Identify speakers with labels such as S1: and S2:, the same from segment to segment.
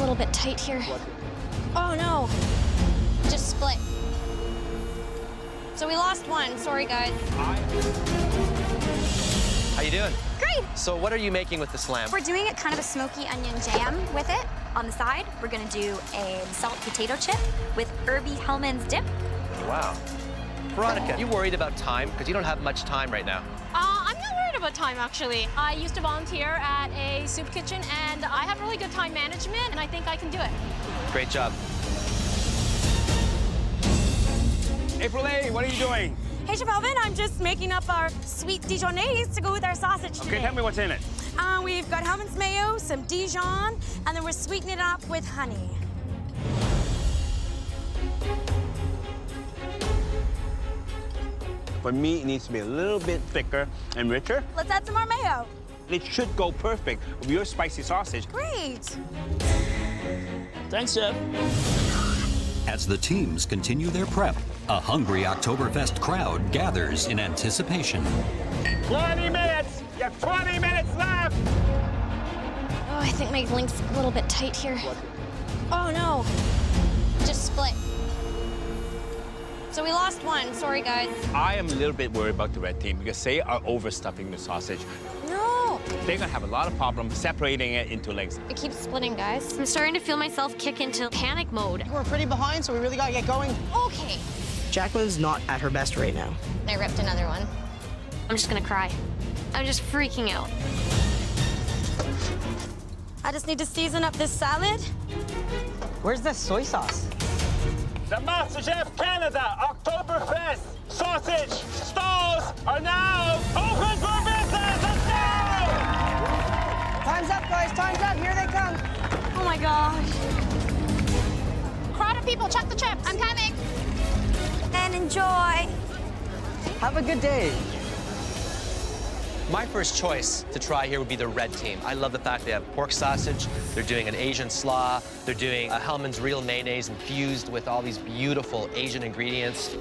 S1: little bit tight here. Oh no, just split. So we lost one, sorry guys.
S2: How you doing?
S1: Great.
S2: So what are you making with the slam?
S1: We're doing it kind of a smoky onion jam with it. On the side, we're gonna do a salt potato chip with herby Hellman's dip.
S2: Wow. Veronica, you worried about time? Because you don't have much time right now.
S3: I'm not worried about time, actually. I used to volunteer at a soup kitchen, and I have really good time management, and I think I can do it.
S2: Great job.
S4: April A., what are you doing?
S5: Hey, Chef Alvin, I'm just making up our sweet Dijonnaise to go with our sausage today.
S4: Okay, tell me what's in it.
S5: We've got Hellman's mayo, some Dijon, and then we're sweetening it up with honey.
S4: For me, it needs to be a little bit thicker and richer.
S5: Let's add some more mayo.
S4: It should go perfect with your spicy sausage.
S5: Great.
S4: Thanks, Chef.
S6: As the teams continue their prep, a hungry Oktoberfest crowd gathers in anticipation.
S4: 20 minutes! You have 20 minutes left!
S1: Oh, I think my link's a little bit tight here. Oh no, just split. So we lost one, sorry guys.
S4: I am a little bit worried about the red team because they are overstuffing the sausage.
S1: No.
S4: They're gonna have a lot of problems separating it into legs.
S1: It keeps splitting, guys. I'm starting to feel myself kick into panic mode.
S7: We're pretty behind, so we really gotta get going.
S1: Okay.
S7: Jacqueline's not at her best right now.
S1: I ripped another one. I'm just gonna cry. I'm just freaking out.
S5: I just need to season up this salad.
S7: Where's the soy sauce?
S4: The MasterChef Canada Oktoberfest sausage stalls are now open for business! Let's go!
S7: Time's up, guys. Time's up. Here they come.
S5: Oh my gosh.
S3: Crowd of people, check the chips.
S1: I'm coming.
S5: And enjoy.
S7: Have a good day.
S2: My first choice to try here would be the red team. I love the fact they have pork sausage, they're doing an Asian slaw, they're doing a Hellman's real mayonnaise infused with all these beautiful Asian ingredients.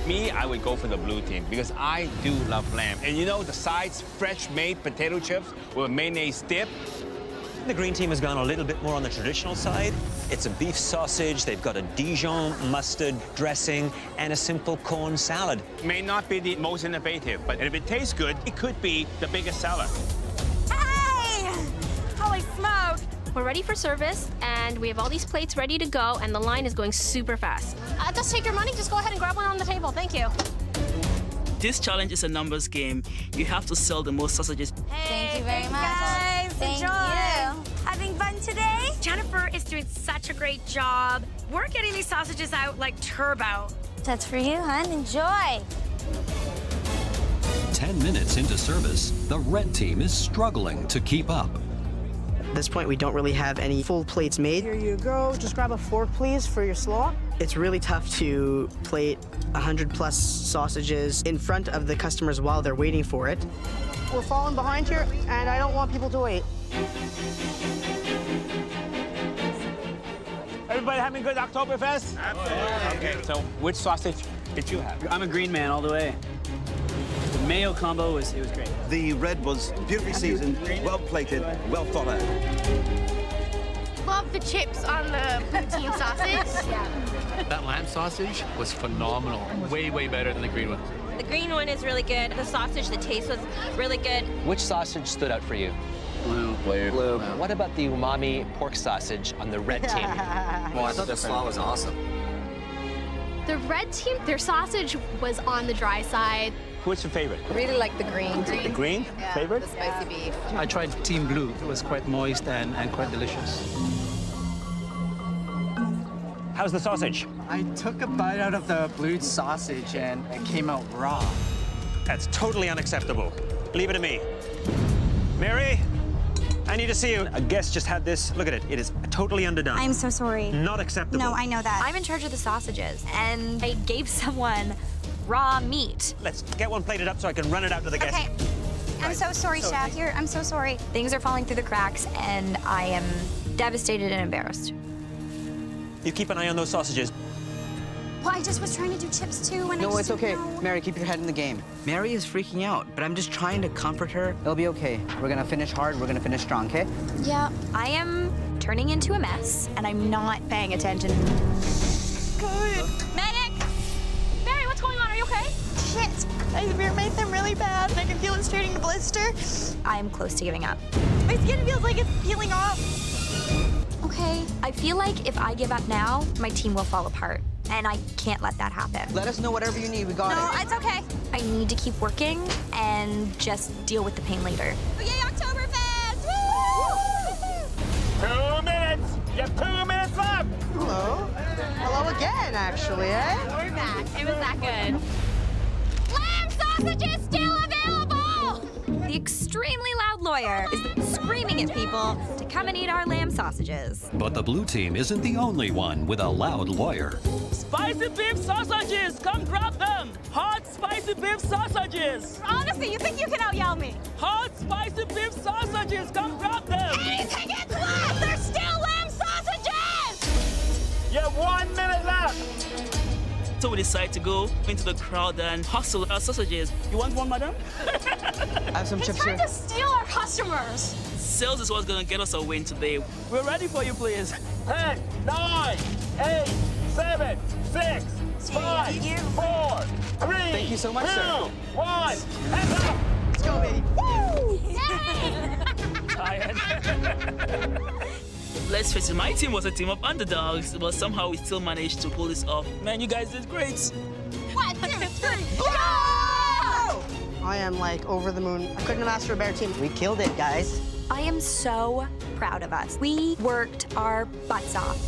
S4: Me, I would go for the blue team because I do love lamb. And you know, the sides, fresh-made potato chips with a mayonnaise dip.
S8: The green team has gone a little bit more on the traditional side. It's a beef sausage, they've got a Dijon mustard dressing, and a simple corn salad.
S4: May not be the most innovative, but if it tastes good, it could be the biggest seller.
S5: Hey! Holy smoke.
S3: We're ready for service, and we have all these plates ready to go, and the line is going super fast. Just take your money, just go ahead and grab one on the table. Thank you.
S9: This challenge is a numbers game. You have to sell the most sausages.
S1: Thank you very much.
S5: Guys,
S1: Thank
S5: enjoy.
S1: you.
S5: Having fun today? Jennifer is doing such a great job. We're getting these sausages out like turbo.
S1: That's for you, hon. Enjoy.
S6: 10 minutes into service, the red team is struggling to keep up.
S7: At this point, we don't really have any full plates made.
S10: Here you go. Just grab a fork, please, for your slaw.
S7: It's really tough to plate 100+ sausages in front of the customers while they're waiting for it.
S10: We're falling behind here, and I don't want people to wait.
S4: Everybody having a good Oktoberfest? Absolutely. Okay, so which sausage did you have?
S11: I'm a green man all the way. The mayo combo was great.
S12: The red was beautifully seasoned, well plated, well thought out.
S3: Love the chips on the poutine sausage.
S13: That lamb sausage was phenomenal. Way, way better than the green one.
S3: The green one is really good. The sausage, the taste was really good.
S2: Which sausage stood out for you?
S13: Blue.
S2: Blue. What about the umami pork sausage on the red team?
S12: Well, I thought the slaw was awesome.
S3: The red team, their sausage was on the dry side.
S4: What's your favorite?
S14: I really like the green.
S4: The green?
S14: Yeah,
S4: Favorite?
S14: the spicy beef.
S11: I tried Team Blue. It was quite moist and quite delicious.
S8: How's the sausage?
S7: I took a bite out of the blue sausage, and it came out raw.
S8: That's totally unacceptable. Leave it to me. Mary, I need to see you. A guest just had this. Look at it. It is totally underdone.
S5: I'm so sorry.
S8: Not acceptable.
S5: No, I know that.
S1: I'm in charge of the sausages, and I gave someone raw meat.
S8: Let's get one plated up so I can run it out to the guest.
S5: Okay. I'm so sorry, Chef. I'm so sorry.
S1: Things are falling through the cracks, and I am devastated and embarrassed.
S8: You keep an eye on those sausages.
S5: Well, I just was trying to do chips too, and
S7: No,
S5: I just
S7: it's okay.
S5: didn't know.
S7: Mary, keep your head in the game. Mary is freaking out, but I'm just trying to comfort her. It'll be okay. We're gonna finish hard. We're gonna finish strong, okay?
S1: Yeah, I am turning into a mess, and I'm not paying attention.
S3: Medic! Mary, what's going on? Are you okay?
S14: Shit! I made them really bad. I can feel it starting to blister.
S1: I'm close to giving up.
S14: My skin feels like it's peeling off.
S1: Okay, I feel like if I give up now, my team will fall apart, and I can't let that happen.
S10: Let us know whatever you need. We got
S1: No,
S10: it.
S1: it's okay. I need to keep working and just deal with the pain later.
S3: Yay, Oktoberfest! Woo!
S4: 2 minutes. You have 2 minutes left.
S10: Hello. Hello again, actually, eh?
S3: We're back. It was that good. Lamb sausages still available!
S1: The extremely loud lawyer is screaming at people to come and eat our lamb sausages.
S6: But the blue team isn't the only one with a loud lawyer.
S9: Spicy beef sausages, come grab them. Hot spicy beef sausages.
S3: Honestly, you think you can out-yell me?
S9: Hot spicy beef sausages, come grab them.
S3: Anything is left! There's still lamb sausages!
S4: You have 1 minute left.
S9: So we decided to go into the crowd and hustle our sausages. You want one, madam?
S10: I have some
S3: He's
S10: chips
S3: trying
S10: here.
S3: to steal our customers.
S9: Sales is what's gonna get us a win today. We're ready for you, please.
S4: 10, 9, 8, 7, 6, 5, 4, 3,
S10: Thank you so much,
S4: 2,
S10: sir.
S4: 1. Hands up.
S10: Let's go, baby.
S9: Tired. Let's face it, my team was a team of underdogs, but somehow we still managed to pull this off. Man, you guys did great.
S3: 1, 2, 3, go!
S10: I am like over the moon. I couldn't have asked for a better team. We killed it, guys.
S1: I am so proud of us. We worked our butts off.